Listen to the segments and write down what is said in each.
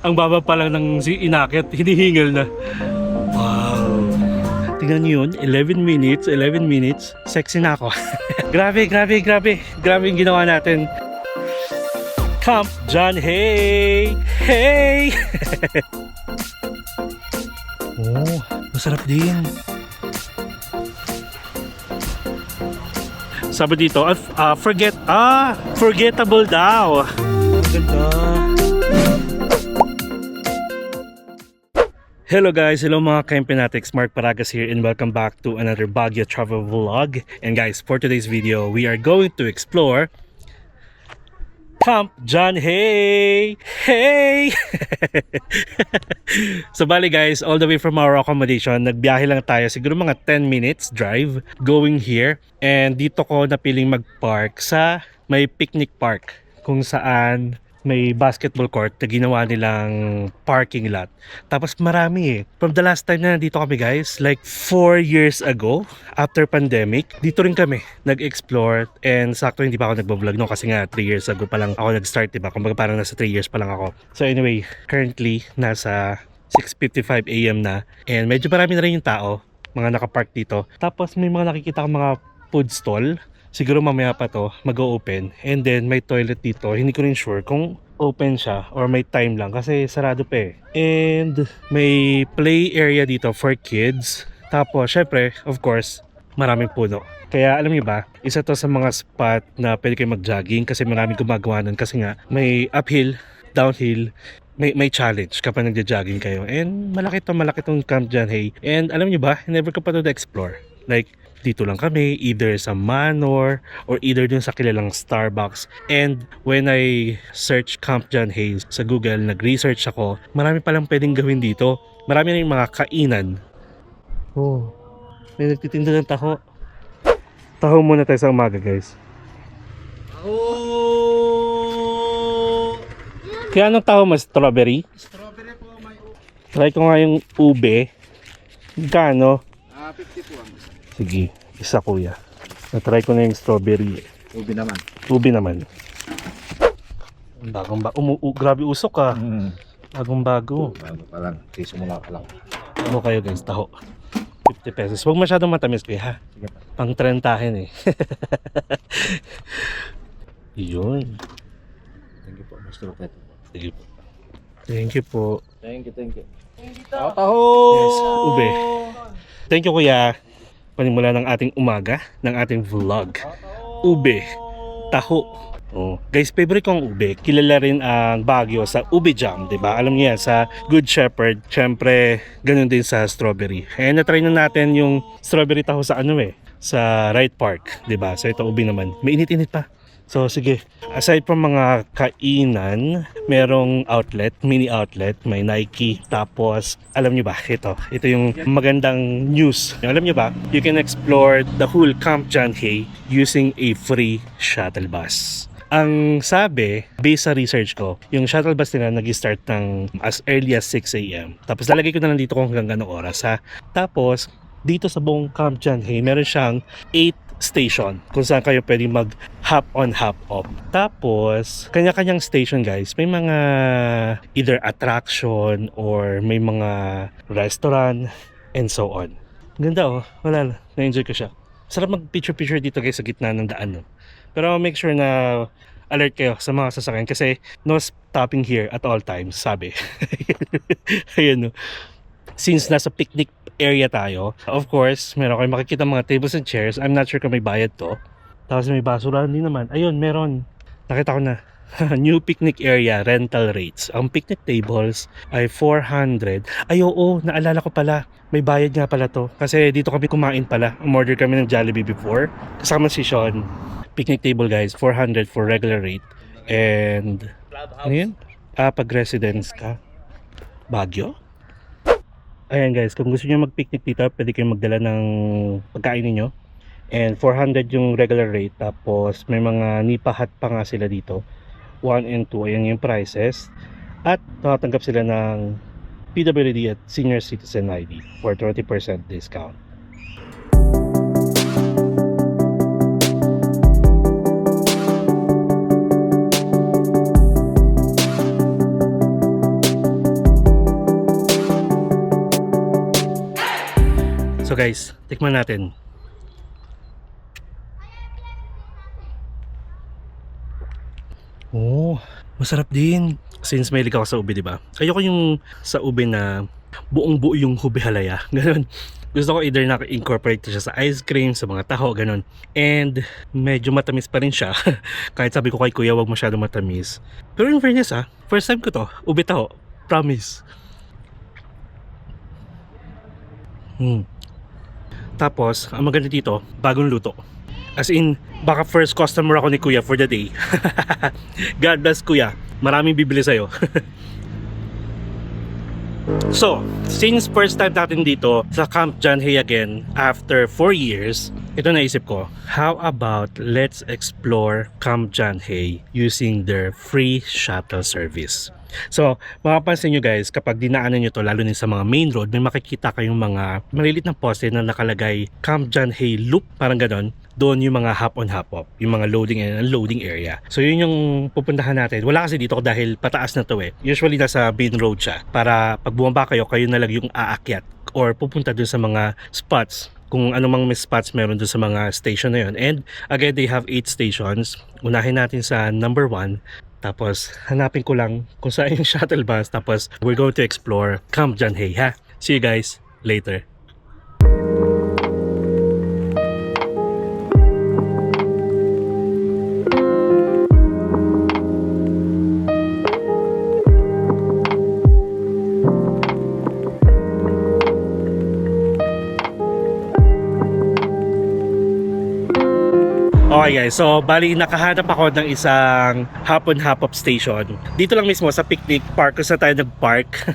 Ang baba pa lang ng inakit, hinihingal na. Wow. Tingnan nyo yun, 11 minutes, 11 minutes. Sexy na ako. Grabe, grabe, grabe. Grabe yung ginawa natin. Camp John Hay! Hey! Oh, masarap din. Sabi dito, forgettable daw. Ganda. Hello guys, hello mga Kempenatics, Mark Paragas here and welcome back to another Baguio travel vlog. And guys, for today's video, we are going to explore Camp John Hay! Hey! So bali guys, all the way from our accommodation, nagbiyahe lang tayo, siguro mga 10 minutes drive going here. And dito ko napiling mag-park sa may picnic park kung saan may basketball court na ginawa nilang parking lot. Tapos marami eh. From the last time na nandito kami guys, like 4 years ago, after pandemic, dito rin kami nag-explore. And sakto hindi pa ako nagbablog no kasi nga 3 years ago pa lang ako nag-start, diba? Kumbaga parang nasa 3 years pa lang ako. So anyway, currently nasa 6:55 AM na. And medyo marami na rin yung tao, mga nakapark dito. Tapos may mga nakikita akong mga food stall. Siguro mamaya pa to mag-o-open. And then may toilet dito. Hindi ko rin sure kung open siya or may time lang kasi sarado pa eh. And may play area dito for kids. Tapos syempre, of course, maraming puno. Kaya alam niyo ba, isa to sa mga spot na pwede kayo mag-jogging kasi maraming gumagawa nun kasi nga may uphill, downhill, may challenge kapag nagja-jogging kayo. And malaki tong Camp John Hay. And alam niyo ba, never ko pa to na-explore. Like dito lang kami, either sa Manor or either dun sa kilalang Starbucks. And when I search Camp John Hay sa Google, nag-research ako, marami palang pwedeng gawin dito. Marami na yung mga kainan. Oh, may nagtitinda ng taho. Taho muna tayo sa umaga guys. Oh! Kaya anong taho mas strawberry? Strawberry po may Try ko nga yung ube. Magkano? 50 po ang isa. Sige, isa kuya. Na-try ko na yung strawberry. Ubi naman. Ube naman. Bagong grabe usok ah. Bagong bago. Bago pa lang. Simula pa lang. Ano kayo guys, taho. 50 pesos. Huwag masyadong matamis kuya ha. Sige pa. Pang trentahin eh. Yun. Thank you po. Mr. Rocket. Sige po. Thank you po. Thank you, thank you. Yes, ube. Thank you kuya. Panimula ng ating umaga, ng ating vlog. Ube. Taho. Oh. Guys, favorite kong ube. Kilala rin ang Baguio sa ube jam, 'di ba? Alam niyo yan, sa Good Shepherd, syempre ganun din sa strawberry. Kaya na-try na natin yung strawberry taho sa sa Wright Park, 'di ba? So ito ube naman. Mainit-init pa. So sige, aside from mga kainan, merong outlet, mini outlet, may Nike. Tapos, alam nyo ba, ito yung magandang news. Alam nyo ba, you can explore the whole Camp John Hay using a free shuttle bus. Ang sabi, based sa research ko, yung shuttle bus nila nag-start ng as early as 6 AM. Tapos lalagay ko na lang dito kung hanggang ganong oras ha. Tapos, dito sa buong Camp John Hay, meron siyang 8 station kung saan kayo pwedeng mag hop on hop off. Tapos kanya-kanyang station guys, may mga either attraction or may mga restaurant and so on. Ganda oh, wala lang, na-enjoy ko siya. Sarap mag picture dito guys sa gitna ng daan no? Pero make sure na alert kayo sa mga sasakyan kasi no stopping here at all times, sabi. Ayan no. Since nasa picnic area tayo, of course, meron kayong makikita mga tables and chairs. I'm not sure kung may bayad to. Tapos may basurahan din naman. Ayun, meron. Nakita ko na. New picnic area, rental rates. Ang picnic tables ay 400. Ay oo, naalala ko pala. May bayad nga pala to. Kasi dito kami kumain pala. Umorder kami ng Jollibee before. Kasama si Sean. Picnic table guys, 400 for regular rate. And, ano yun? Pag residence ka. Baguio? Ayan guys, kung gusto niyo mag-picnic dito, pwede kayong magdala ng pagkain niyo. And 400 yung regular rate. Tapos may mga nipa hut pa nga sila dito. 1 and 2, ayan yung prices. At nakatanggap sila ng PWD at Senior Citizen ID for 20% discount. guys, tikman natin. Oh, masarap din. Since mahilig ako sa ube, di ba? Ayoko yung sa ube na buong buo yung ube halaya. Ganun. Gusto ko either na-incorporate siya sa ice cream, sa mga taho, ganun. And medyo matamis pa rin siya. Kahit sabi ko kay kuya, wag masyado matamis. Pero in fairness first time ko to, ube taho. Promise. Tapos, ang maganda dito, bagong luto. As in, baka first customer ako ni kuya for the day. God bless kuya. Maraming bibili sa'yo. So, since first time natin dito sa Camp John Hay again after 4 years, ito naisip ko, how about let's explore Camp John Hay using their free shuttle service. So, mapapansin nyo guys, kapag dinaanan nyo to, lalo din sa mga main road, may makikita kayong mga malilit na poste na nakalagay Camp John Hay Loop, parang ganon. Doon yung mga hop on hop off, yung mga loading and unloading area. So yun yung pupuntahan natin. Wala kasi dito dahil pataas na to Usually nasa main road siya. Para pag bumaba kayo na lang yung aakyat or pupunta dun sa mga spots. Kung anumang may spots meron dun sa mga station na yun. And again, they have 8 stations. Unahin natin sa number 1. Tapos hanapin ko lang kung saan yung shuttle bus. Tapos we're going to explore Camp John Hay ha. See you guys later. Okay guys, so bali nakahanap ako ng isang hop on hop off station. Dito lang mismo sa picnic park kung saan tayo nag-park.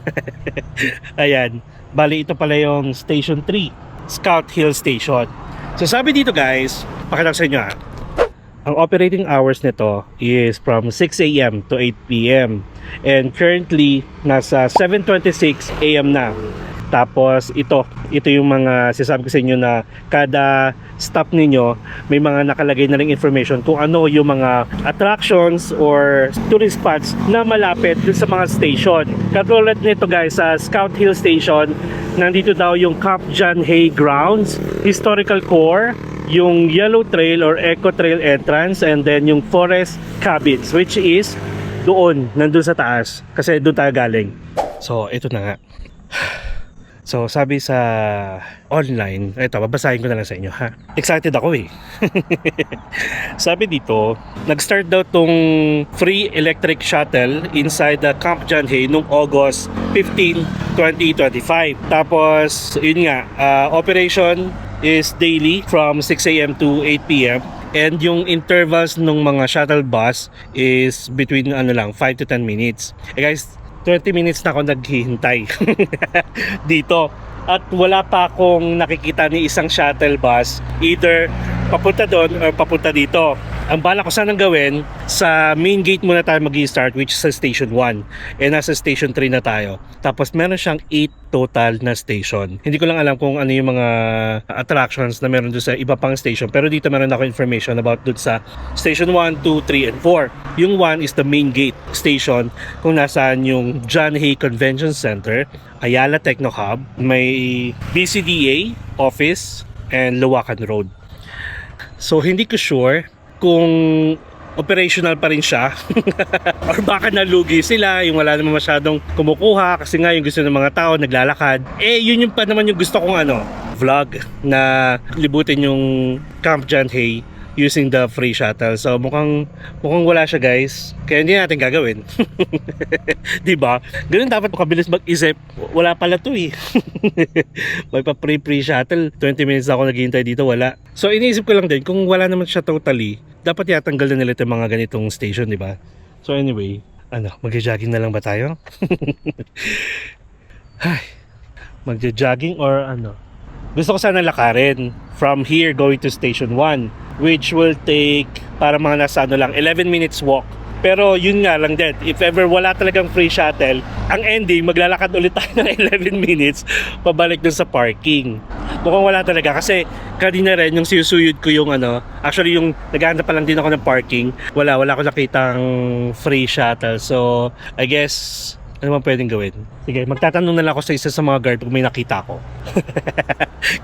Ayan, bali ito pala yung Station 3, Scout Hill Station. So sabi dito guys, pakita ko sa inyo ang operating hours nito is from 6 AM to 8 PM. And currently, nasa 7:26 AM na. Tapos ito yung mga sinasabi ko sa inyo na kada stop ninyo may mga nakalagay na ring information kung ano yung mga attractions or tourist spots na malapit dun sa mga station. Katulad nito guys, sa Scout Hill Station, nandito daw yung Camp John Hay Grounds, Historical Core, yung Yellow Trail or Eco Trail entrance, and then yung Forest Cabins, which is doon, nandun sa taas kasi doon tayo galing. So ito na nga. So, sabi sa online, ito, babasahin ko na lang sa inyo ha. Excited ako Sabi dito, nag-start daw tong free electric shuttle inside the Camp John Hay noong August 15, 2025. Tapos, yun nga, operation is daily from 6 AM to 8 PM. And yung intervals ng mga shuttle bus is between 5 to 10 minutes. Guys, 20 minutes na ako naghihintay dito at wala pa akong nakikita ni isang shuttle bus either papunta doon or papunta dito. Ang bala ko sanang gawin, sa main gate muna tayo mag-i-start, which is sa Station 1. Eh nasa Station 3 na tayo. Tapos meron siyang 8 total na station. Hindi ko lang alam kung ano yung mga attractions na meron doon sa iba pang station. Pero dito meron ako information about doon sa Station 1, 2, 3, and 4. Yung 1 is the main gate station kung nasaan yung John Hay Convention Center, Ayala Techno Hub, may BCDA office, and Luwakan Road. So hindi ko sure kung operational pa rin siya or baka nalugi sila, yung wala naman masyadong kumukuha kasi nga yung gusto ng mga tao naglalakad. Yun yung pa naman yung gusto kong vlog na libutin yung Camp John Hay using the free shuttle. So mukhang wala siya guys, kaya hindi natin gagawin. Diba? Ganun dapat makabilis mag-isip. Wala pala to May pa free shuttle, 20 minutes na ako naghihintay dito, wala. So iniisip ko lang din, kung wala naman siya totally, dapat yatanggal na nila itong mga ganitong station, diba? So anyway, magja-jogging na lang ba tayo? Magja-jogging or gusto ko sana lakarin from here going to Station 1, which will take para mga nasa 11 minutes walk. Pero yun nga lang din, if ever wala talagang free shuttle, ang ending maglalakad ulit tayo ng 11 minutes pabalik dun sa parking. Mukhang wala talaga kasi kanina rin yung sinusuyod ko yung actually yung naghahanap pa lang din ako ng parking, wala ko nakitang free shuttle. So I guess ano man pwedeng gawin? Sige, magtatanong na lang ako sa isa sa mga guard kung may nakita ko.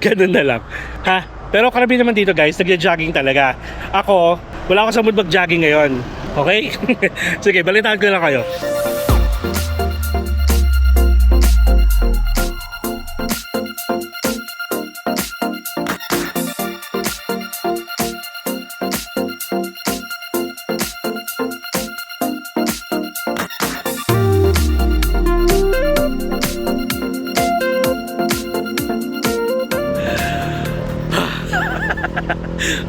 Ganun na lang. Ha? Pero karamihan naman dito guys, nagja-jogging talaga. Ako, wala ako sa mood mag-jogging ngayon. Okay? Sige, balitaan ko lang kayo.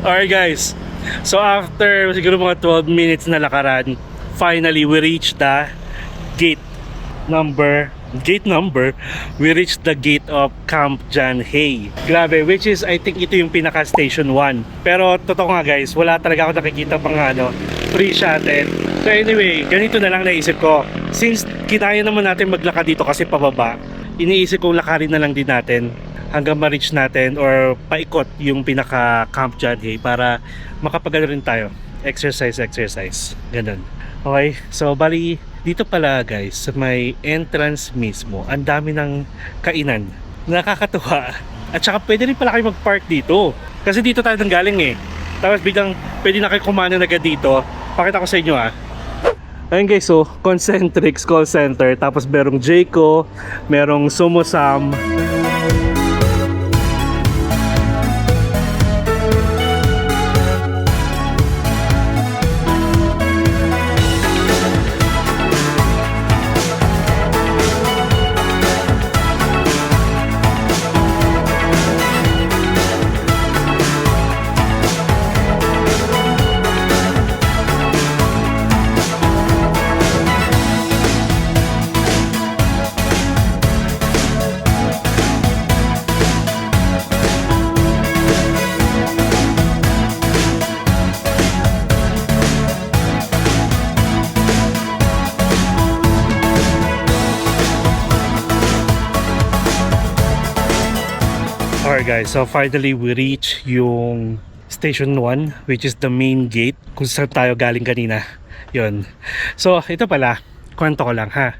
Alright guys, so after siguro mga 12 minutes na lakaran, finally we reached the gate number, we reached the gate of Camp John Hay. Grabe, which is I think ito yung pinaka station 1. Pero totoo nga guys, wala talaga ako nakikita pang free shuttle. So anyway, ganito na lang naisip ko. Since kinaya naman natin maglakad dito kasi pababa, iniisip kong lakarin na lang din natin hanggang ma-reach natin or paikot yung pinaka Camp John Hay para makapagano rin tayo. Exercise. Ganun. Okay, so bali dito pala guys, sa may entrance mismo, ang dami ng kainan. Nakakatuwa. At saka pwede rin pala kayo mag-park dito. Kasi dito tayo nanggaling eh. Tapos biglang pwede na kayo kumano na agad dito. Pakita ko sa inyo Ayun guys, so Concentrix Call Center. Tapos merong Jayco, merong Sumosam. Alright guys, so finally we reach yung Station 1, which is the main gate kung saan tayo galing kanina. Yun. So ito pala, kwento ko lang ha.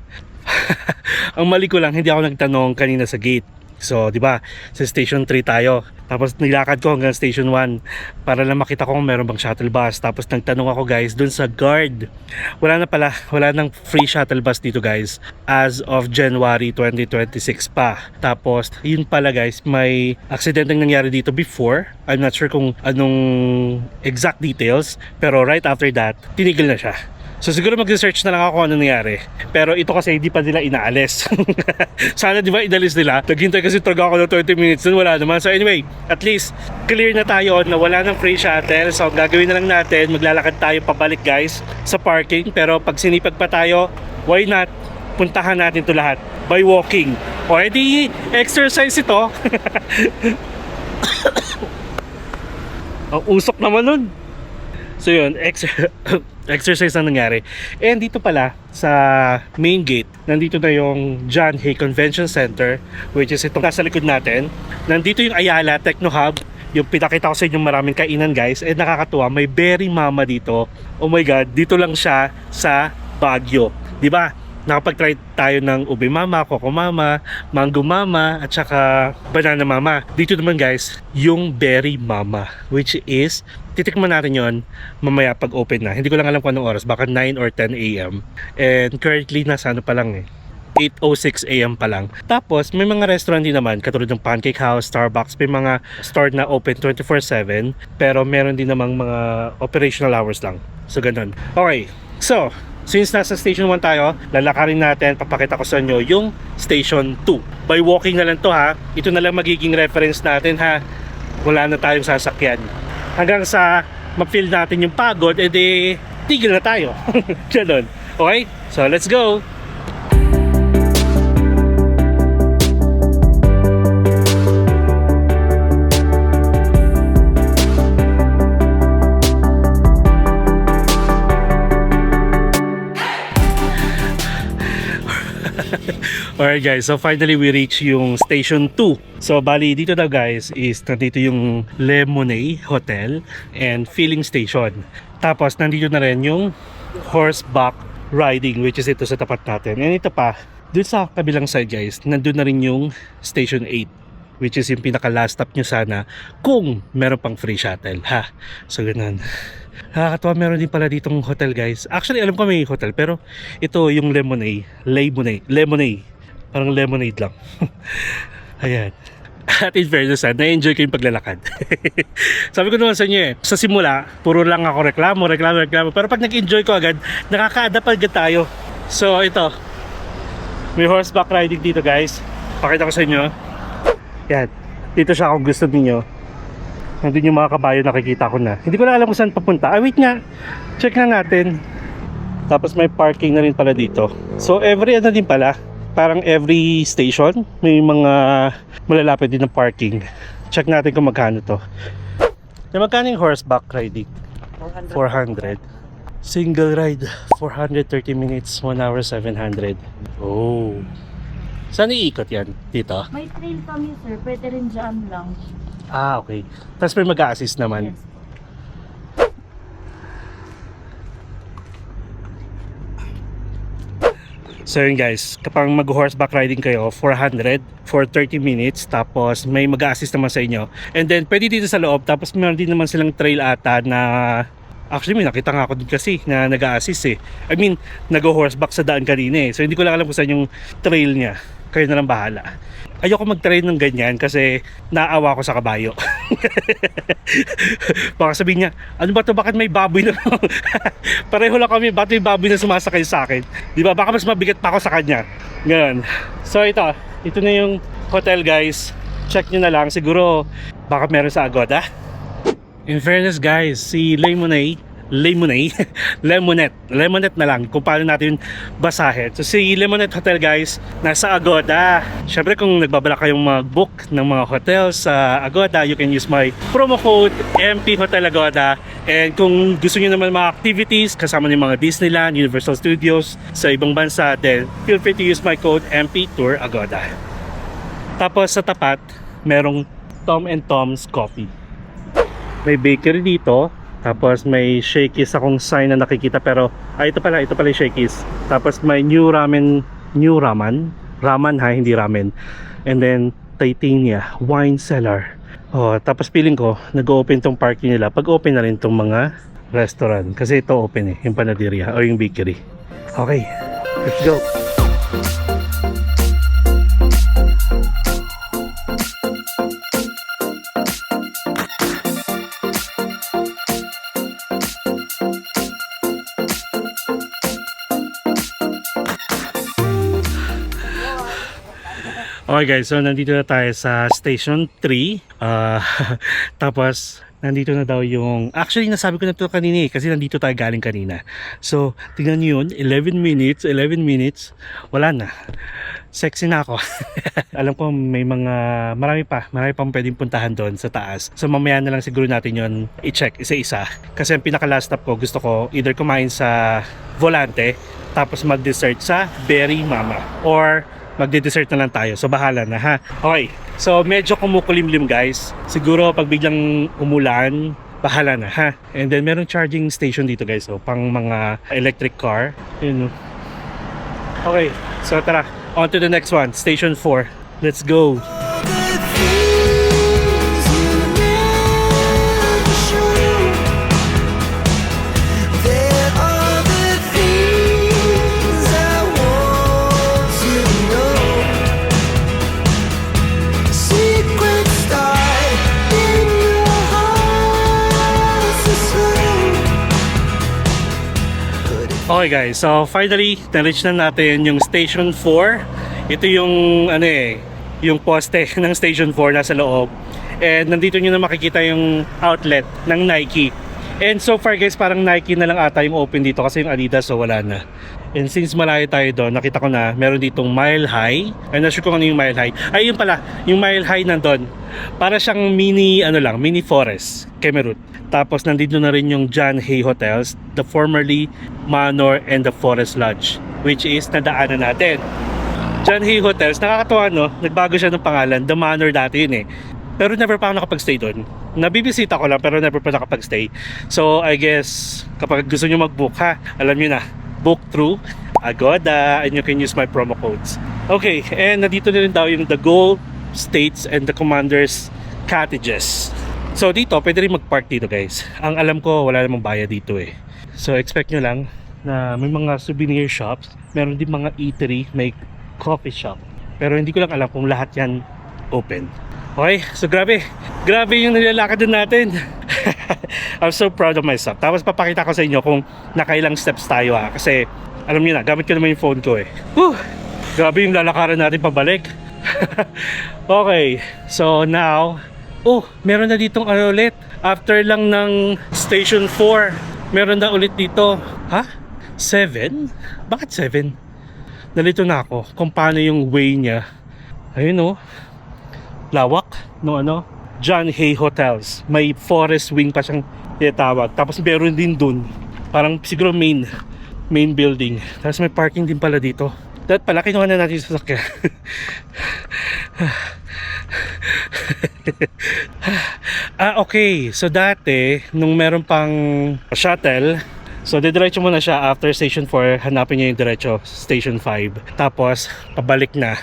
Ang mali ko lang, hindi ako nagtanong kanina sa gate. So, di ba, sa Station 3 tayo. Tapos nilakad ko hanggang Station 1 para lang makita ko kung meron bang shuttle bus. Tapos nagtanong ako guys dun sa guard. Wala nang free shuttle bus dito guys as of January 2026 pa. Tapos yun pala guys, may aksidenteng nangyari dito before. I'm not sure kung anong exact details, pero right after that, tinigil na siya. So siguro mag-research na lang ako kung ano nangyari. Pero ito kasi hindi pa nila inaalis. Sana di ba inalis nila? Naghintay kasi talaga ako ng 20 minutes dun, wala naman. So anyway, at least clear na tayo na wala ng free shuttle. So ang gagawin na lang natin, maglalakad tayo pabalik guys sa parking. Pero pag sinipag pa tayo, why not? Puntahan natin to lahat by walking. O edi exercise ito. Ang usok naman nun. So yun, exercise na nangyari. And dito pala sa main gate, nandito na yung John Hay Convention Center, which is itong nasa likod natin. Nandito yung Ayala Techno Hub, yung pinakita ko sa inyo maraming kainan guys. And nakakatuwa, may Berry Mama dito. Oh my god, dito lang siya sa Baguio. Di ba? Nakapag-try tayo ng Ube Mama, Coco Mama, Mango Mama, at saka Banana Mama. Dito naman guys, yung Berry Mama, which is, titikman natin yon mamaya pag open na. Hindi ko lang alam kung anong oras, baka 9 or 10 a.m. And currently, nasa ano pa lang 8:06 a.m. pa lang. Tapos, may mga restaurant din naman, katulad ng Pancake House, Starbucks, may mga store na open 24/7, pero meron din namang mga operational hours lang. So, ganun. Okay, so, since nasa Station 1 tayo, lalakarin natin, papakita ko sa inyo yung Station 2. By walking na lang to ha, ito na lang magiging reference natin ha, wala na tayong sasakyan. Hanggang sa ma-feel natin yung pagod, edi tigil na tayo. Ganun. Okay? So let's go! Alright guys, so finally we reach yung Station 2. So bali dito daw guys is nandito yung Lemonade Hotel and Filling Station. Tapos nandito na rin yung horseback riding, which is ito sa tapat natin. And ito pa, dun sa kabilang side guys, nandun na rin yung Station 8, which is yung pinaka last stop nyo sana kung meron pang free shuttle, ha? So ganun. Nakakatawa, meron din pala ditong hotel, guys. Actually, alam ko may hotel, pero ito yung lemonade. Parang lemonade lang. Ayan. At in fairness, na-enjoy ko yung paglalakad. Sabi ko naman sa inyo sa simula, puro lang ako reklamo. Pero pag nag-enjoy ko agad, nakaka-adapt agad tayo. So, ito. May horseback riding dito, guys. Pakita ko sa inyo. Yan. Dito siya kung gusto niyo. Nandun yung mga kabayo, nakikita ko na. Hindi ko na alam kung saan papunta. Wait nga. Check na natin. Tapos may parking na rin pala dito. So, every din pala. Parang every station may mga malalapit din ng parking. Check natin kung magkano to. Magkano yung horseback riding? 400. Single ride 430 minutes, 1 hour 700. Oh. Saan iikot yan? Dito? May trail kami, sir. Pwede rin dyan lang. Ah, okay. Tapos may mag-a-assist naman. Yes. So yun guys, kapag mag-horseback riding kayo, 400 for 30 minutes, tapos may mag-a-assist naman sa inyo. And then pwede dito sa loob, tapos meron din naman silang trail ata na, actually may nakita nga ako din kasi na nag-a-assist eh. I mean, nag-horseback sa daan kanina eh. So hindi ko lang alam kung saan yung trail niya. Kayo na lang bahala. Ayoko mag-train ng ganyan kasi naawa ko sa kabayo. Baka sabihin niya, ano ba to, bakit may baboy na? Pareho lang kami, bakit may baboy na sumasakay sa akin? Di ba? Baka mas mabigat pa ako sa kanya. Ganun. So ito na yung hotel, guys. Check nyo na lang, siguro baka meron sa Agoda. In fairness, guys, si Lemonette na lang kung paano natin basahin. So si Lemonette Hotel, guys, nasa Agoda. Syempre kung nagbabala kayong mag-book ng mga hotel sa Agoda, you can use my promo code MP Hotel Agoda. And kung gusto niyo naman mga activities kasama ng mga Disneyland, Universal Studios sa ibang bansa, then feel free to use my code MP Tour Agoda. Tapos sa tapat, merong Tom and Tom's Coffee. May bakery dito. Tapos may Shakey's akong sign na nakikita, pero ito pala yung Shakey's. Tapos may ramen ha, hindi ramen. And then Titania wine cellar. Oh, tapos feeling ko nag-open tong parking nila. Pag open na rin tong mga restaurant kasi ito open eh, yung panaderia o yung bakery. Okay, let's go. Okay guys, so nandito na tayo sa Station 3. Tapos nandito na daw yung, actually nasabi ko na ito kanina eh, kasi nandito tayo galing kanina. So tingnan nyo yun, 11 minutes, wala na. Sexy na ako. Alam ko may marami pang pwedeng puntahan doon sa taas. So mamaya na lang siguro natin yun i-check isa-isa. Kasi ang pinaka last stop ko, gusto ko either kumain sa Volante, tapos mag-dessert sa Berry Mama, or magde-dessert na lang tayo. So bahala na ha. Okay. So medyo kumukulimlim, guys. Siguro pag biglang umulan, bahala na ha. And then merong charging station dito, guys. So pang mga electric car. Yun. Okay. So tara. On to the next one. Station 4. Let's go. Okay guys, so finally na-reach na natin yung Station 4. Ito yung yung poste ng Station 4 nasa loob. And nandito nyo na makikita yung outlet ng Nike. And so far guys, parang Nike na lang ata yung open dito kasi yung Adidas so wala na. And since malayo tayo doon, nakita ko na meron ditong Mile High. I'm not sure kung ano yung Mile High. Ay yun pala, yung Mile High nandun. Para siyang mini forest, Kemerut. Tapos nandito na rin yung John Hay Hotels, the formerly Manor and the Forest Lodge, which is nadaanan natin. John Hay Hotels, nakakatawa no, nagbago siya ng pangalan, the Manor dati yun eh. Pero never pa ako nakapag-stay doon. Nabibisita ko lang pero never pa nakapag-stay. So I guess kapag gusto nyo mag-book ha, alam nyo na, book through Agoda and you can use my promo codes. Okay, and nandito na rin daw yung The Gold States and the Commander's Cottages. So dito, pwede rin mag-park dito guys. Ang alam ko, wala namang bayad dito eh. So expect nyo lang na may mga souvenir shops. Meron din mga eatery, may coffee shop. Pero hindi ko lang alam kung lahat yan open. Okay, so grabe. Grabe yung nilalakad din natin. I'm so proud of myself. Tapos papakita ko sa inyo kung nakailang steps tayo ha. Kasi alam niyo na, gamit ko naman yung phone ko eh. Whew, grabe yung lalakaran natin pabalik. Okay, so now, oh, meron na ditong ano ulit. After lang ng Station 4, meron na ulit dito. Ha? 7? Bakit 7? Nalito na ako kung paano yung way niya. Ayun oh. Lawak no ano? John Hay Hotels. May forest wing pa siyang tinatawag. Tapos meron din dun. Parang siguro main building. Tapos may parking din pala dito. Dapat pala kinuha na natin sa sasakyan. Okay. So dati, nung meron pang shuttle, so didiretso mo na siya after Station 4, hanapin niyo yung diretso, Station 5. Tapos, pabalik na.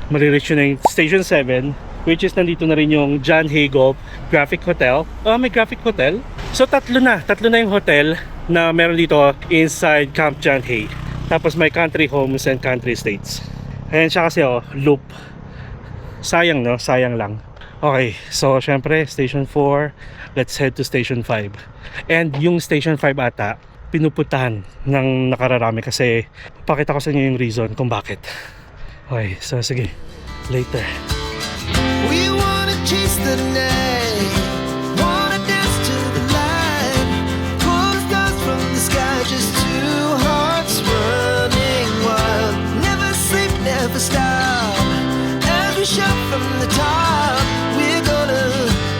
Marireach na yung Station 7, which is nandito na rin yung John Hay Golf Graphic Hotel. May Graphic Hotel. So tatlo na yung hotel na meron dito inside Camp John Hay. Tapos may country homes and country estates. Ayan siya kasi loop. Sayang no? Sayang lang. Okay, so syempre Station 4, let's head to Station 5. And yung Station 5 ata, pinupuntahan ng nakararami kasi pakita ko sa inyo yung reason kung bakit. Okay, so sige, later. We wanna chase the night, wanna dance to the light, pull the stars from the sky, just two hearts running wild. Never sleep, never stop, as we shout from the top.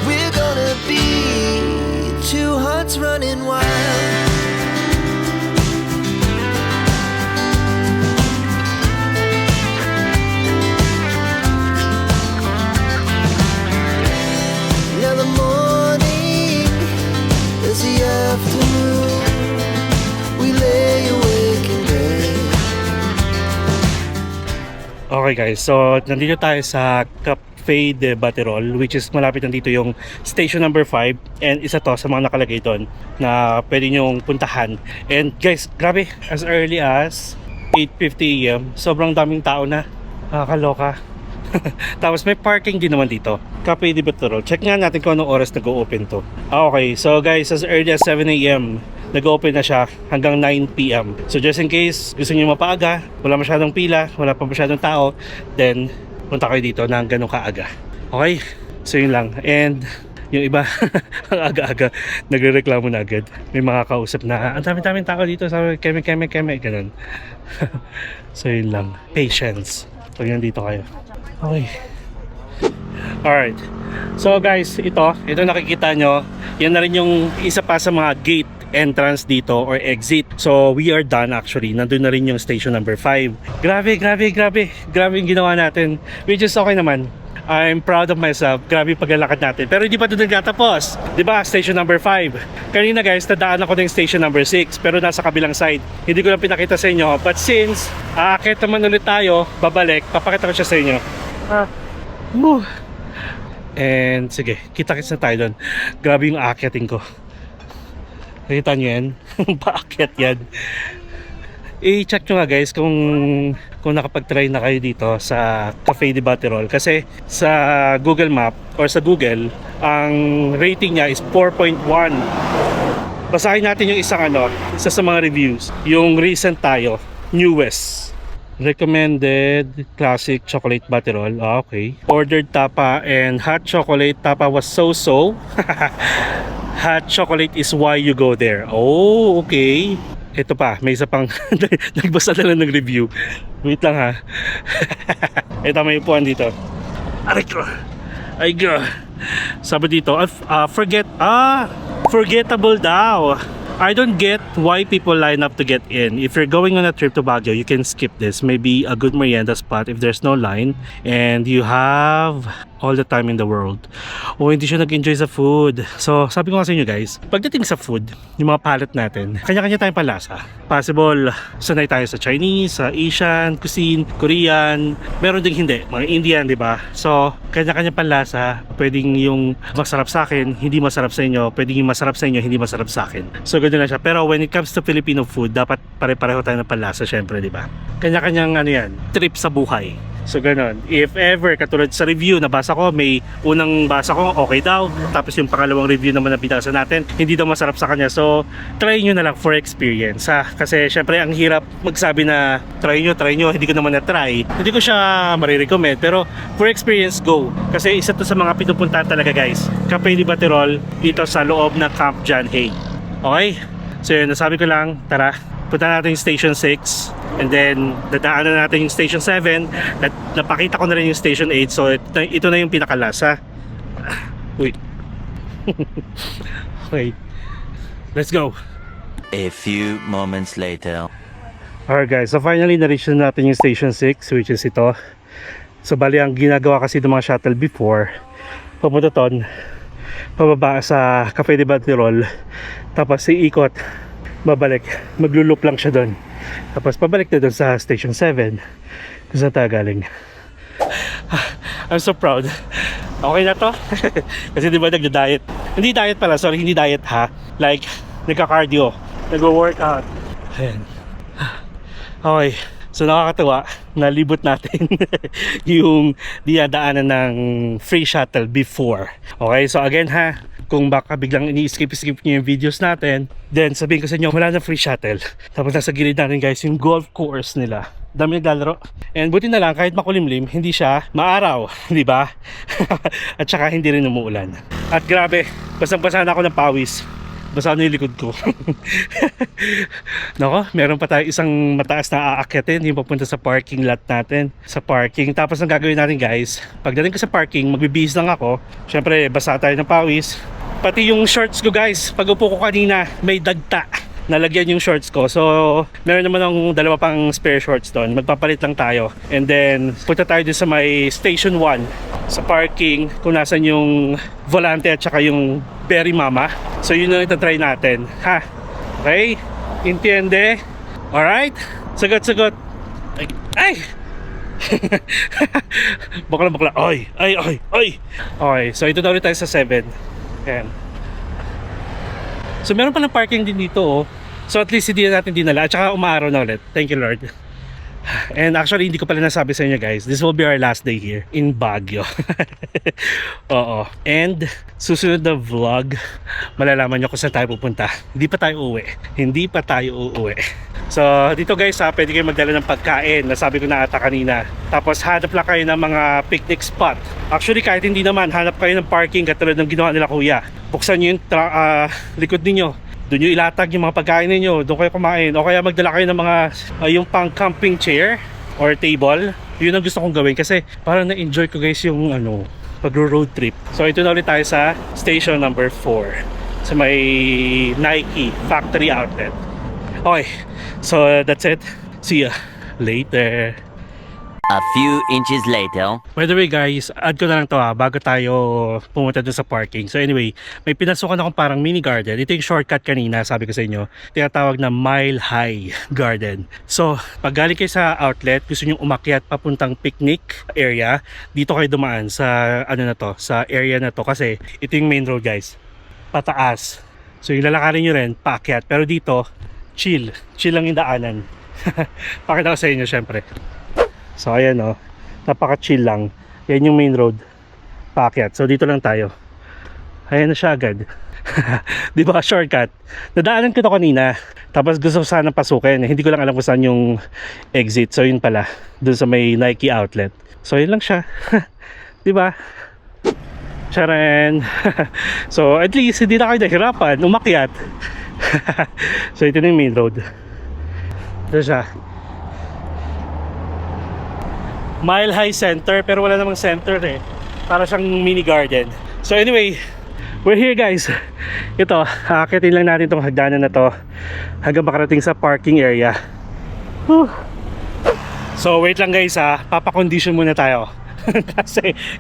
We're gonna be two hearts running wild. Now the morning is the afternoon. We lay awake in bed. Okay guys, so nandito tayo sa Cafe de Baterol, which is malapit nandito yung station number 5, and isa to sa mga nakalagay doon na pwede nyong puntahan. And guys, grabe, as early as 8:50 AM, sobrang daming tao na. Nakakaloka. Tapos may parking din naman dito, Cafe de Baterol. Check nga natin kung anong oras nag-open to. Okay, so guys, as early as 7 AM nag-open na siya hanggang 9 PM. So just in case gusto niyo mapaaga, wala masyadong pila, wala pa masyadong tao, then punta kayo dito ng ganun kaaga. Okay, so yun lang. And yung iba ang aga-aga nagrereklamo na agad. May mga kausap na ang dami-daming tao dito, sabi keme ganun. So yun lang, patience pag nandito kayo. Okay. Alright. So guys, ito nakikita nyo, yan na rin yung isa pa sa mga gate entrance dito or exit. So we are done actually. Nandun na rin yung station number 5. Grabe yung ginawa natin, which is okay naman. I'm proud of myself. Grabe paglalakad natin. Pero hindi pa doon nagtatapos. Diba? Station number 5. Kanina guys, nadaan ako ng station number 6. Pero nasa kabilang side. Hindi ko lang pinakita sa inyo. But since aakit naman ulit tayo, babalik, papakita ko siya sa inyo. And sige, kita-kits na tayo doon. Grabe yung aakyatin ko. Nakita nyo yan? Paakyat yan. I-check nyo nga guys kung nakapag-try na kayo dito sa Cafe de Baterol. Kasi sa Google Map or sa Google, ang rating niya is 4.1. Basahin natin yung isa sa mga reviews. Yung recent tayo, newest. Recommended classic chocolate Baterol. Okay. Ordered tapa and hot chocolate. Tapa was so-so. Hot chocolate is why you go there. Oh, okay. Ito pa, may isa pang nagbasa na lang ng review. Wait lang ha. Ito, may upuan dito. Aray ko. Ay go. Sabi dito, forgettable daw. I don't get why people line up to get in. If you're going on a trip to Baguio, you can skip this. Maybe a good merienda spot if there's no line and you have all the time in the world. O hindi siya nag-enjoy sa food. So sabi ko nga sa inyo guys, pagdating sa food, yung mga palate natin, kanya-kanya tayong palasa. Possible, sanay tayo sa Chinese, sa Asian, cuisine, Korean, meron ding hindi, mga Indian, di ba? So, kanya-kanya panlasa, pwedeng yung masarap sa akin, hindi masarap sa inyo, pwedeng yung masarap sa inyo, hindi masarap sa akin. So, ganun lang siya. Pero when it comes to Filipino food, dapat pare-pareho tayo ng panlasa, syempre, di ba? Kanya-kanyang ano yan, trip sa buhay. So ganun, if ever katulad sa review nabasa ko, may unang basa ko okay daw, tapos yung pangalawang review naman na binasa natin hindi daw masarap sa kanya. So try nyo na lang for experience ha? Kasi syempre ang hirap magsabi na try nyo, hindi ko naman na-try, hindi ko siya marirecommend, pero for experience go, kasi isa to sa mga pinupuntahan talaga guys, Cafe de Baterol dito sa loob ng Camp John Hay. Okay, so yun, nasabi ko lang, tara punta natin yung Station 6 and then dadaanan natin yung Station 7 at napakita ko na rin yung Station 8. So ito na yung pinakalasa. Uy. Okay, let's go. A few moments later. Alright guys, so finally na-reach na natin yung Station 6, which is ito. So bali ang ginagawa kasi ng mga shuttle before, papunta ton, pababa sa Cafe de Baterol, tapos iikot, babalik, maglulup lang siya doon, tapos pabalik na doon sa Station 7 kung saan tayo galing. I'm so proud. Okay na to. Kasi di ba nagda-diet, hindi diet pala, sorry, hindi diet ha, like nagka-cardio, nagwo-workout. Ayan. Okay, so nakakatawa, nalibot natin yung dinadaanan ng free shuttle before. Okay, so again ha, kung baka biglang ini-skip nyo yung videos natin, then sabihin ko sa inyo, wala na free shuttle. Tapos nasa gilid natin guys, yung golf course nila. Dami naglalaro. And buti na lang, kahit makulimlim, hindi siya maaraw, di ba? At saka hindi rin umuulan. At grabe, basang-basa na ako ng pawis. Basa na yung likod ko. Nako, meron pa tayo isang mataas na aakyatin, yung papunta sa parking lot natin. Sa parking. Tapos ang gagawin natin guys, pagdating ko sa parking, magbibihis lang ako. Syempre, basa tayo ng pawis. Pati yung shorts ko guys, pag upo ko kanina, may dagta. Nalagyan yung shorts ko. So, meron naman akong dalawa pang spare shorts doon. Magpapalit lang tayo. And then, punta tayo dun sa may Station 1. Sa parking, kung nasan yung volante at saka yung Berry Mama. So, yun na itatry natin. Ha? Okay? Entiende? Alright? Sagot. Ay! bakla. Ay! Okay, so ito na ulit tayo sa 7. Ayan. So meron pa ng parking din dito oh. So at least hindi natin dinala at saka umaaraw na ulit. Thank you Lord. And actually hindi ko pala nasabi sa inyo guys, this will be our last day here in Baguio. Oo. And susunod na vlog, malalaman nyo kung saan tayo pupunta. Hindi pa tayo uuwi. So dito guys pwede kayo magdala ng pagkain, nasabi ko na ata kanina. Tapos hanap lang kayo ng mga picnic spot. Actually kahit hindi naman, hanap kayo ng parking katulad ng ginawa nila kuya. Buksan nyo yung likod ninyo, doon nyo ilatag yung mga pagkain ninyo, doon kayo kumain. O kaya magdala kayo ng mga yung pang camping chair or table. Yun ang gusto kong gawin kasi parang na-enjoy ko guys yung pag-road trip. So ito na ulit tayo sa station number 4 sa may Nike factory outlet. Okay, so that's it. See ya later. A few inches later. By the way guys, add ko na lang to bago tayo pumunta dun sa parking. So anyway, may pinasukan akong parang mini garden. Ito yung shortcut kanina, sabi ko sa inyo. Tinatawag na Mile High Garden. So, pag galing kayo sa outlet, gusto nyo umakyat papuntang picnic area, dito kayo dumaan sa sa area na to kasi ito yung main road guys. Pataas. So yung lalakarin nyo rin, paakyat. Pero dito, chill lang yung daanan. Pakita ko sa inyo syempre. So ayan napaka-chill lang. Yan yung main road, paakyat. So dito lang tayo. Ayan na siya agad. Di ba shortcut? Nadaanan ko to kanina. Tapos gusto ko sana pasukin. Hindi ko lang alam kung saan yung exit. So yun pala, dun sa may Nike outlet. So yun lang siya. Di ba? Charan. So at least hindi na kayo nahirapan umakyat. So ito na yung main road. Ito siya. Mile High Center, pero wala namang center para siyang mini garden. So anyway, We're here guys. Ito, aakitin lang natin tong hagdanan na to hanggang makarating sa parking area. Whew. So wait lang guys ha, papakondition muna tayo.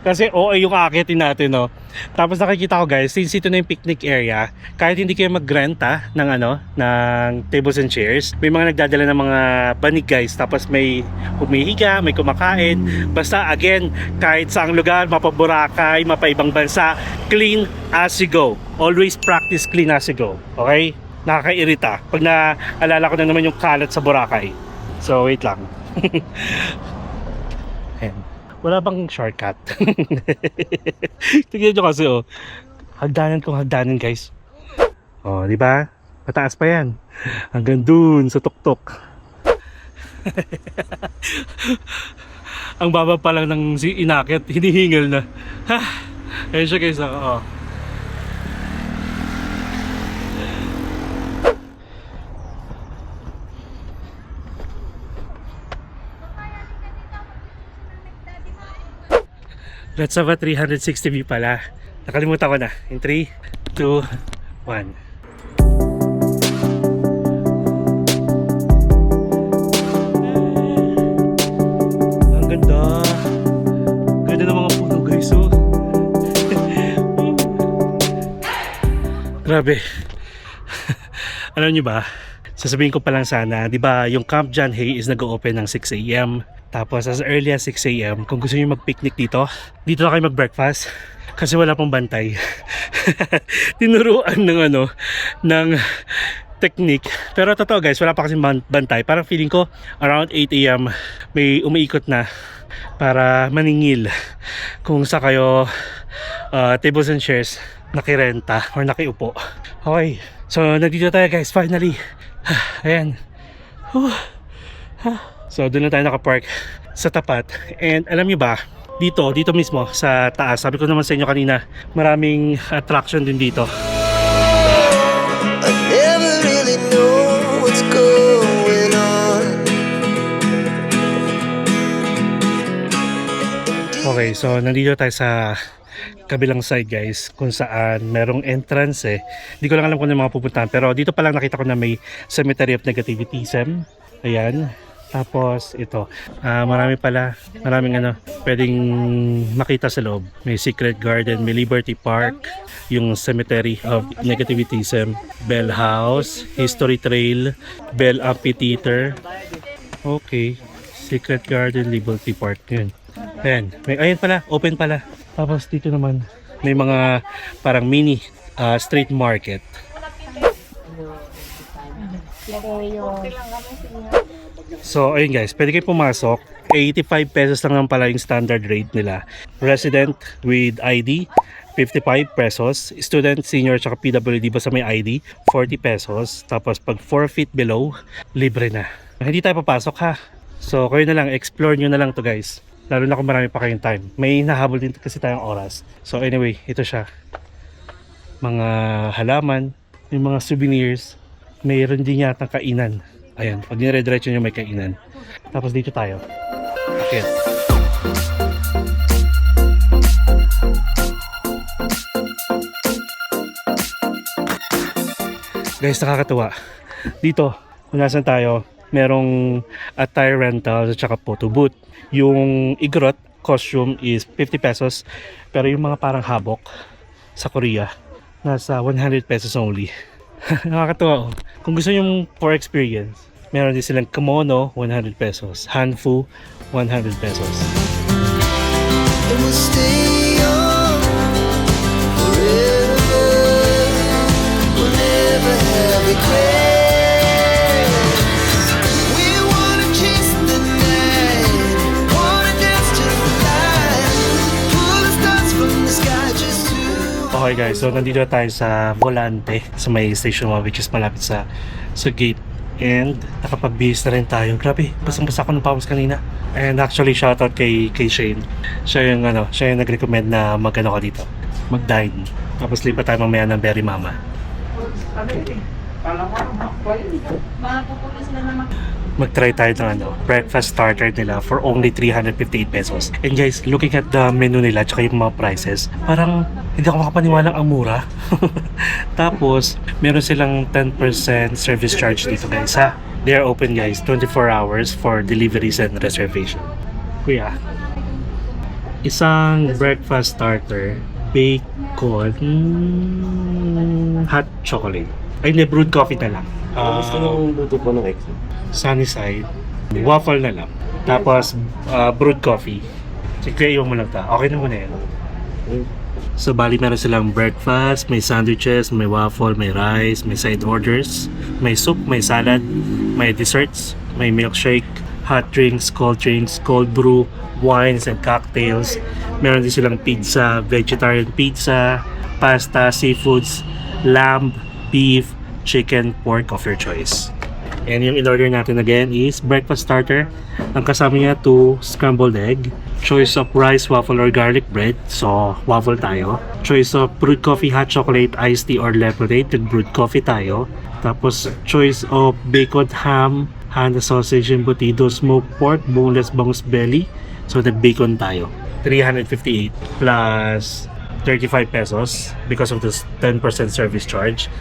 kasi OA yung aakitin natin, no. Tapos nakikita ko guys, since ito na yung picnic area, kahit hindi kayo magrenta ng ng tables and chairs, may mga nagdadala ng mga banig guys, tapos may humihiga, may kumakain. Basta again, kahit saang lugar, mapa Boracay, mapa ibang bansa, clean as you go. Always practice clean as you go. Okay? Nakakairita pag naalala ko na naman yung kalat sa Boracay. So wait lang. Ayan. Wala bang shortcut? Tignan nyo kasi hagdanan kong hagdanan guys. Di ba? Mataas pa yan. Hanggang dun sa tuktok. Ang baba pa lang ng inakit, hinihingal na. Ayun siya guys. Let's have a 360 view pala. Nakalimutan ko na. In 3, 2, 1. Ang ganda. Ganda ng mga puno guys, oh. Grabe. Alam nyo ba? Sasabihin ko pa lang sana, di ba yung Camp John Hay is nag-open ng 6 AM. Tapos as early as 6 AM, kung gusto niyo mag-picnic dito na kayo mag-breakfast kasi wala pang bantay. Tinuruan ng technique. Pero totoo guys, wala pa kasi bantay. Parang feeling ko around 8 AM may umiikot na para maningil kung sa kayo tables and chairs nakirenta or nakiupo. Okay, so nandito tayo guys, finally. Ayan. So doon na tayo nakapark sa tapat. And alam niyo ba, dito mismo sa taas, sabi ko naman sa inyo kanina, maraming attraction din dito. I never really know what's going on. Okay, so nandito tayo sa kabilang side guys, kung saan merong entrance eh. Hindi ko lang alam kung ano mga pupuntahan, pero dito pa lang nakita ko na may Cemetery of Negativism. Ayan. Tapos ito, maraming pwedeng makita sa loob. May Secret Garden, may Liberty Park, yung Cemetery of Negativism, Bell House, History Trail, Bell Amphitheater. Okay, Secret Garden, Liberty Park, yun. Ayan, ayun pala, open pala. Tapos dito naman, may mga parang mini street market. So ayun guys, pwede kayo pumasok. 85 pesos lang naman pala yung standard rate nila. Resident with ID, 55 pesos. Student, senior, tsaka PWD basta may ID, 40 pesos. Tapos pag 4 feet below, libre na. Hindi tayo papasok ha. So kayo na lang, explore nyo na lang to guys. Lalo na kung marami pa kayong time. May nahabol din kasi tayong oras. So anyway, ito siya. Mga halaman, may mga souvenirs. Mayroon din yata kainan. Ayan, pag nire-diretso nyo may kainan. Tapos dito tayo. Okay. Guys, nakakatuwa. Dito, kung nasan tayo, merong attire rental at saka photo booth. Yung igrot costume is 50 pesos. Pero yung mga parang habok sa Korea, nasa 100 pesos only. Nakakatuwa. Kung gusto nyo for experience, meron din silang kimono, 100 pesos. Hanfu, 100 pesos. And we'll stay on forever. We'll never have regrets. We wanna chase the night, wanna dance to the light, pull the stars from the sky just to. Okay guys, so nandito tayo sa Volante, sa may station 1, which is malapit sa gate. And nakapagbihis na rin tayo. Grabe, basang-basa ko ng pawis kanina. And actually shoutout kay Shane. Siya yung nag-recommend na ka dito, mag-dine. Tapos lipat tayo mamaya ng Berry Mama. mag-try tayo ng breakfast starter nila for only 358 pesos. And guys, looking at the menu nila tsaka yung mga prices, parang hindi ako makapaniwalang ang mura. Tapos, meron silang 10% service charge dito guys ha. They are open guys, 24 hours for deliveries and reservation. Kuya, isang breakfast starter, bacon, hot chocolate. Ay, hindi, brewed coffee na lang. Gusto nung luto po ng egg. Sunny side, waffle na lang. Tapos, brewed coffee. Sige, iwan mo lang ta. Okay na muna yan. So, bali meron silang breakfast, may sandwiches, may waffle, may rice, may side orders, may soup, may salad, may desserts, may milkshake, hot drinks, cold brew, wines and cocktails. Meron din silang pizza, vegetarian pizza, pasta, seafoods, lamb, beef, chicken, pork of your choice. And yung in-order natin again is breakfast starter. Ang kasama niya 2 scrambled egg, choice of rice, waffle, or garlic bread. So, waffle tayo. Choice of brewed coffee, hot chocolate, iced tea, or lemonade. Brewed coffee tayo. Tapos, choice of bacon, ham, Hana sausage, embutido, smoked pork, boneless bangus belly. So, nag-bacon tayo. 358 plus 35 pesos because of this 10% service charge.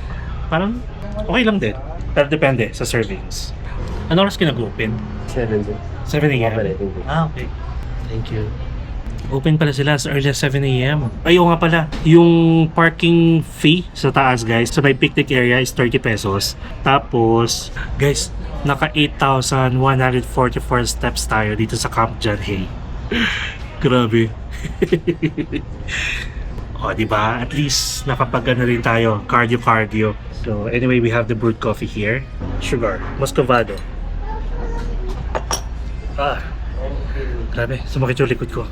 Parang okay lang din. Pero depende sa servings. Ano oras ka nag-open? 7 7 a.m. Okay. Thank you. Open pala sila as early as 7 a.m. Ay, oo nga pala. Yung parking fee sa taas, guys, sa may picnic area is 30 pesos. Tapos, guys, naka 8,144 steps tayo dito sa Camp John Hay. Grabe. O, diba? At least nakapag-ano rin tayo. Cardio. So, anyway, we have the brewed coffee here. Sugar. Muscovado. Grabe. Sumakit yung likod ko.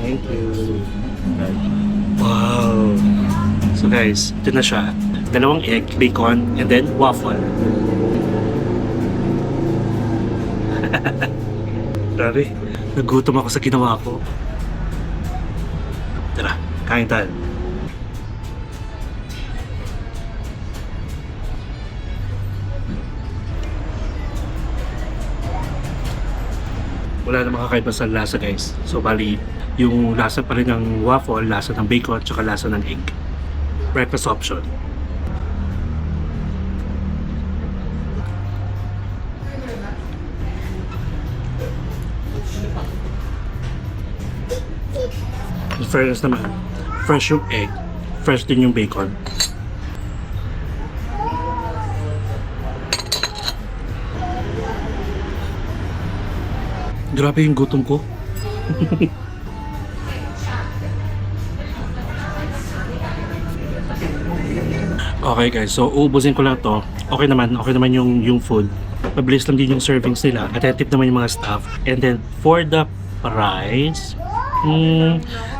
Thank you. Wow. So guys, ito na siya. 2 egg, bacon, and then waffle. Grabe. Nagutom ako sa ginawa ko. Tara, kain tayo. Wala namang kakaiba sa lasa, guys. So bali, yung lasa pa rin ng waffle, lasa ng bacon, tsaka lasa ng egg. Breakfast option. In fairness naman, fresh yung egg, fresh din yung bacon. Grabe yung gutom ko. Okay guys, so uubusin ko lang to. Okay naman yung food. Mabilis lang din yung servings nila. Attentive naman yung mga staff. And then for the price,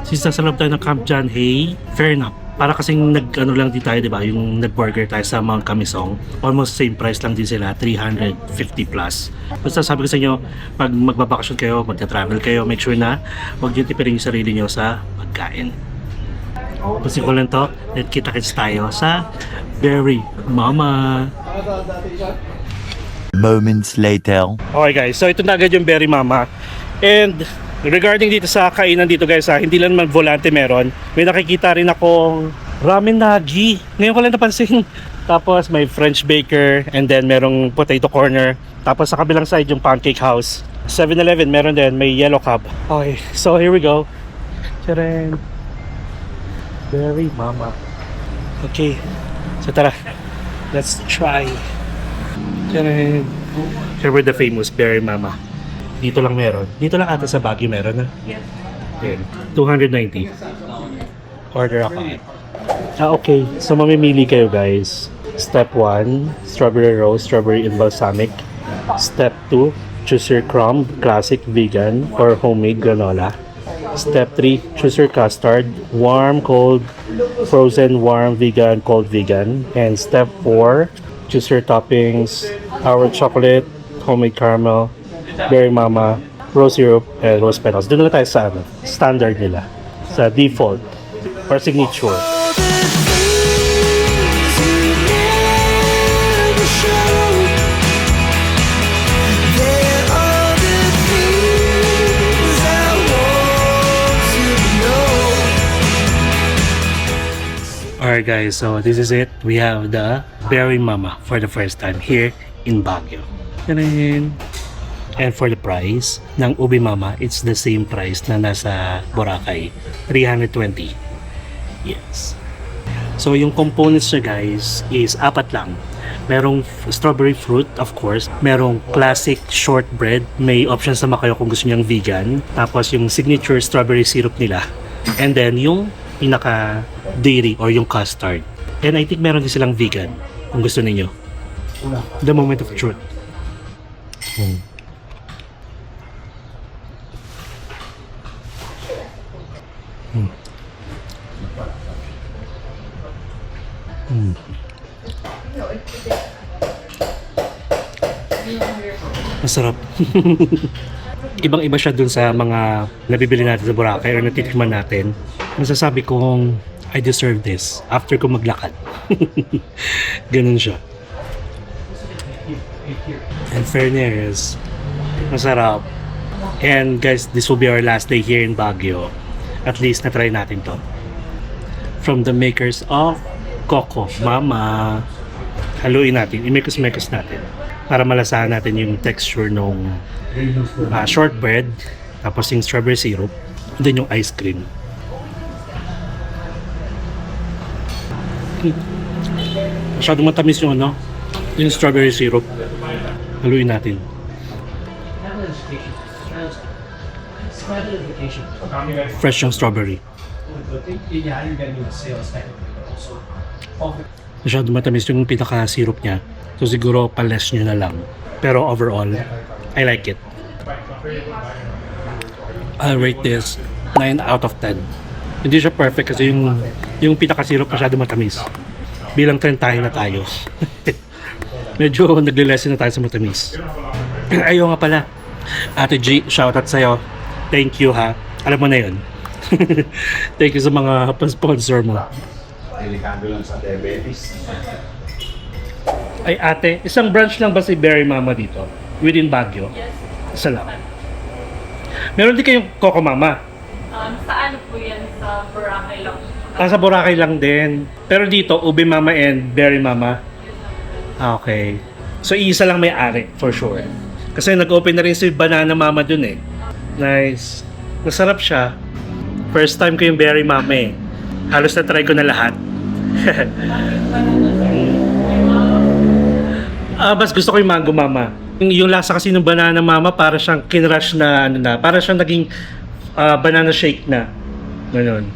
since nasa loob tayo ng Camp John Hay, fair enough. Para kasing nag-ano lang din tayo, di ba? Yung nag-burger tayo sa Mount Camisong. Almost same price lang din sila, 350 plus. Basta sabi ko sa inyo, pag magbabakasyon kayo, magta-travel kayo, make sure na huwag nyo tipirin yung sarili nyo sa pagkain. Pusin ko lang to, then kita-kits tayo sa Berry Mama. Moments later. Okay guys, so ito na agad yung Berry Mama. And regarding dito sa kainan dito guys, hindi lang naman volante meron. May nakikita rin akong ramen nagi. Ngayon ko lang napansin. Tapos may French baker and then merong potato corner. Tapos sa kabilang side yung pancake house. 7-Eleven meron din, may yellow cab. Okay, so here we go. Tcharan! Berry Mama. Okay, so tara. Let's try. Tcharan! Here were the famous Berry Mama. Dito lang meron. Dito lang ata sa Baguio meron na. Yes. 290. Order ako. Okay. So mamimili kayo guys. Step 1, strawberry rose, strawberry and balsamic. Step 2, choose your crumb, classic, vegan, or homemade granola. Step 3, choose your custard, warm, cold, frozen, warm, vegan, cold, vegan. And step 4, choose your toppings, our chocolate, homemade caramel, Berry Mama, rose syrup, and rose petals. Doon na tayo sa standard nila. Sa default or signature. Alright guys, so this is it. We have the Berry Mama for the first time here in Baguio. Tarin! And for the price ng Ube Mama, it's the same price na nasa Boracay, 320. Yes. So yung components niya guys is apat lang. Merong strawberry fruit, of course. Merong classic shortbread. May options naman kayo kung gusto niyang vegan. Tapos yung signature strawberry syrup nila. And then yung pinaka dairy or yung custard. And I think meron din silang vegan kung gusto niyo. The moment of truth. Masarap. Ibang-iba siya dun sa mga nabibili natin sa Boracay or natitikman natin. Masasabi kong I deserve this after ko maglakad. Ganun siya. And fairness, masarap. And guys, this will be our last day here in Baguio. At least na-try natin to. From the makers of Coco Mama. Haluin natin, imekos-mekos natin para malasahan natin yung texture nung shortbread, tapos yung strawberry syrup, and then yung ice cream. Masyadong matamis yung yung strawberry syrup. Haluin natin. Fresh yung strawberry. Masyadong matamis yung pinaka-syrup niya. So siguro pa-less nyo na lang. Pero overall, I like it. I'll rate this 9 out of 10. Hindi siya perfect kasi yung pinaka-syrup masyadong matamis. Bilang 30 na tayo. Medyo nagle-lessen na tayo sa matamis. Ayaw nga pala. Ate G, shoutout sa'yo. Thank you ha. Alam mo na yun. Thank you sa mga sponsor mo. Delikado lang sa diabetes. Ay ate, isang branch lang ba si Berry Mama dito? Within Baguio? Yes. Isa lang. Meron din kayong Coco Mama? Sa ano po yan? Sa Boracay lang. Sa Boracay lang din. Pero dito, Ube Mama and Berry Mama? Okay. So isa lang may-ari, for sure. Kasi nag-open na rin si Banana Mama dun eh. Nice. Masarap siya. First time ko yung Berry Mama eh. Halos na-try ko na lahat. Mas gusto ko yung Mango Mama. Yung lasa kasi ng Banana Mama para siyang kinrush na para siyang naging banana shake na. Ganun.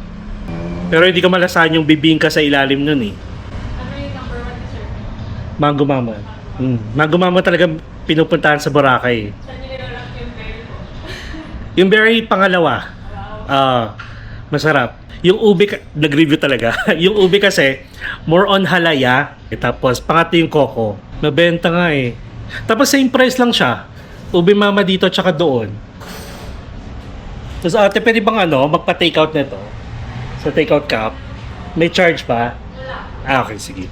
Pero hindi ko malasahan yung bibingka sa ilalim nun eh. Ano yung number 1 dessert? Mango Mama. Mango Mama talaga pinupuntahan sa Boracay. Saan nyo nilalak yung berry po? Yung berry pangalawa. Masarap. Yung ube, nag-review talaga. Yung ube kasi, more on halaya. Tapos, pangatlo yung coco. Mabenta nga eh. Tapos, same price lang siya. Ube Mama dito, tsaka doon. Tapos, ate, pwede bang magpa-takeout nito? Sa takeout cup? May charge pa? Okay, sige.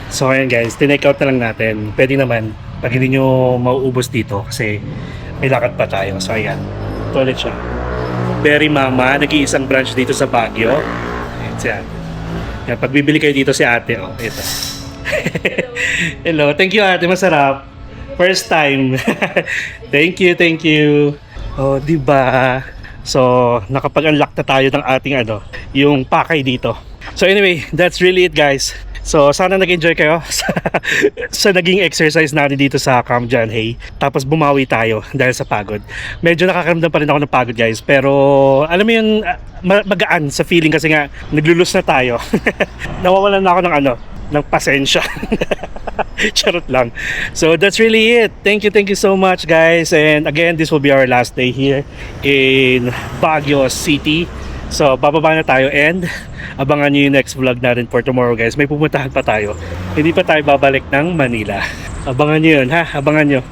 So, ayan guys, tinake-out na lang natin. Pwede naman, pag hindi nyo mauubos dito, kasi may lakad pa tayo. So, ayan. Ito ulit siya. Berry Mama, nag-iisang branch dito sa Baguio. Ayan si ate. Yan, pag bibili kayo dito si ate, ito. Hello, thank you ate, masarap. First time. Thank you. Oh, di ba? So, nakapag-unlock na tayo ng ating yung pakay dito. So anyway, that's really it guys. So, sana nag-enjoy kayo sa naging exercise natin dito sa Camp John Hay. Tapos bumawi tayo dahil sa pagod. Medyo nakakaramdam pa rin ako ng pagod guys. Pero, alam mo yun, magaan sa feeling kasi nga, naglulus na tayo. Nawawalan na ako ng pasensya. Charot lang. So, that's really it. Thank you so much guys. And again, this will be our last day here in Baguio City. So, bababa na tayo and abangan nyo yung next vlog natin for tomorrow guys. May pupuntahan pa tayo. Hindi pa tayo babalik ng Manila. Abangan nyo yun ha, abangan nyo.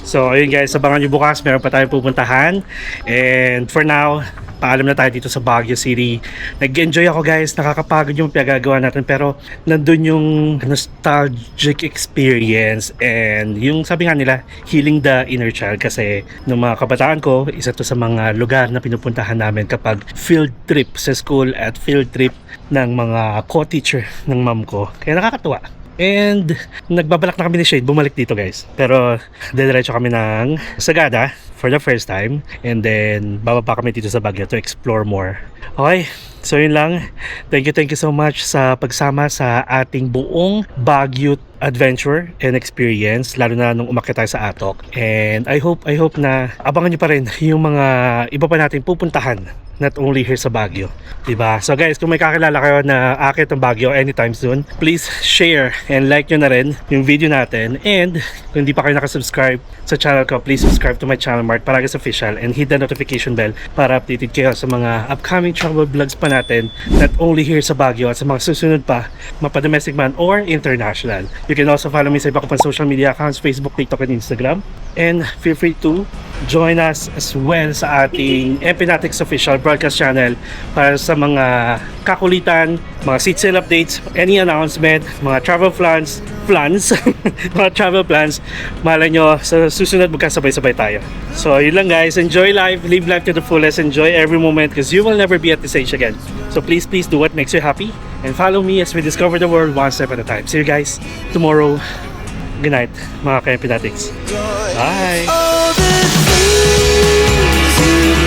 So, ayun guys, abangan nyo bukas. Meron pa tayong pupuntahan. And for now, paalam na tayo dito sa Baguio City. Nag-enjoy ako guys, nakakapagod yung pinagagawa natin pero nandun yung nostalgic experience and yung sabi nga nila, healing the inner child kasi nung mga kabataan ko, isa to sa mga lugar na pinupuntahan namin kapag field trip sa school at field trip ng mga co-teacher ng mom ko. Kaya nakakatuwa. And nagbabalak na kami ni Shade bumalik dito guys. Pero diretso kami ng Sagada for the first time. And then bababa kami dito sa Baguio to explore more. Okay, so yun lang. Thank you so much sa pagsama sa ating buong Baguio adventure and experience, lalo na nung umakyat tayo sa Atok. And I hope na abangan nyo pa rin yung mga iba pa nating pupuntahan, not only here sa Baguio, diba? So guys, kung may kakilala kayo na aakyat ng Baguio anytime soon, please share and like nyo na rin yung video natin. And kung hindi pa kayo nakasubscribe sa channel ko, please subscribe to my channel, Mart Paragas Official, and hit the notification bell para updated kayo sa mga upcoming travel vlogs pa natin, not only here sa Baguio at sa mga susunod pa, mapa-domestic man or international. You can also follow me sa iba ko pang social media accounts, Facebook, TikTok, and Instagram. And feel free to join us as well sa ating Empinatics Official broadcast channel para sa mga kakulitan, mga seat sale updates, any announcement, mga travel plans, mga travel plans. Malay nyo, sa susunod magkasabay-sabay tayo. So yun lang guys, enjoy life, live life to the fullest, enjoy every moment because you will never be at this age again. So please do what makes you happy and follow me as we discover the world one step at a time. See you guys tomorrow. Good night mga ka-Empinatics. Bye! All the things you